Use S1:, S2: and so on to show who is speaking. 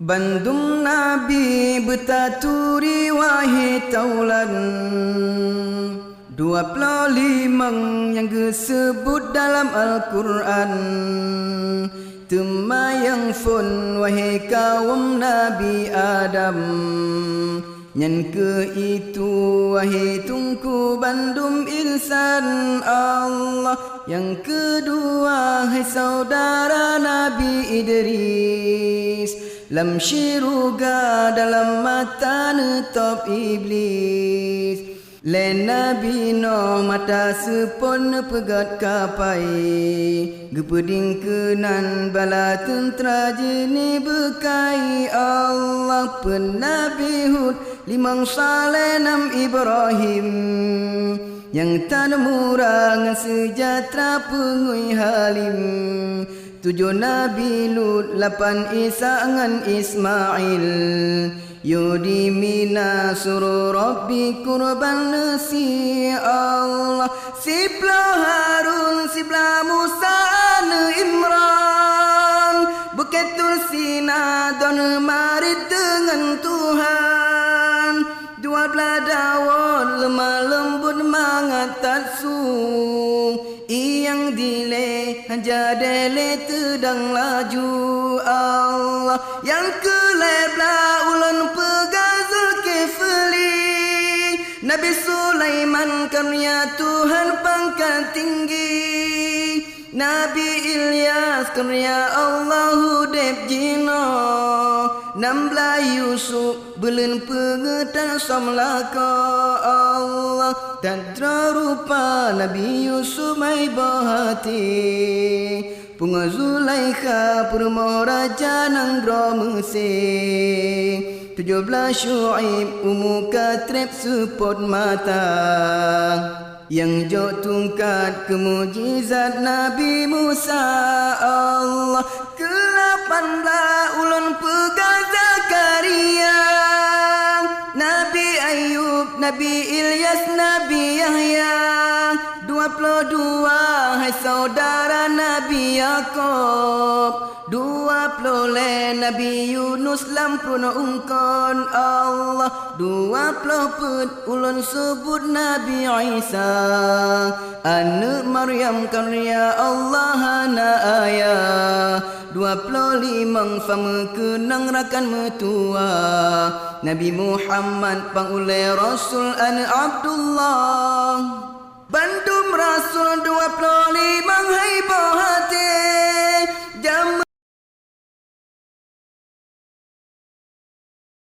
S1: Bandung Nabi bertaturi wahai taulan 25 yang disebut dalam Al-Quran. Temayang fun wahai kaum Nabi Adam. Yang ke itu wahai tungku bandum insan Allah. Yang kedua hai saudara Nabi Idris. Lam syiruga dalam mata netop iblis. Len Nabi Nuh mata sepon pegat kapai. Gepeding kenan bala tentera jeni bekai Allah. Pen Nabi Hud 5 Saleh 6 Ibrahim. Yang tan murang sejahtera pengui halim. 7 Nabi Lut 8 Isa ngan Ismail. Yudi mina suruh Rabbi kurban nasi Allah. Sibla Harun sibla Musa ane Imran. Beketul Sina don marid dengan Tuhan. 12 Dawud lemah lembut mangatatsu. Iyang dile hajadele tedang laju Allah. Yang kelebla ulun pegang Zulkifli. Nabi Sulaiman karya Tuhan pangkat tinggi. Nabi Ilyas karya Allah hudib jino. 16 Yusuf belum pengetan samlaka Allah. Dan terupa Nabi Yusuf mai bahati. Punga Zulaikha purmo raja nanggro Mesir. 17 Syuaib umuka trep sepot mata. Yang jok tungkat kemujizat Nabi Musa Allah. Ke-18 ulun pegang Zakaria. Nabi Ayub, Nabi Ilyas, Nabi Yahya. 22 hai saudara Nabi Yaakob. 20 Nabi Yunus lampun ungkon Allah. 20 pun ulun sebut Nabi Isa. Anak Maryam karya Allah anak ayah. 25 fama kenang rakan metua. Nabi Muhammad pangulai Rasul anak Abdullah. Bandum Rasul 25 hai bohate. Jam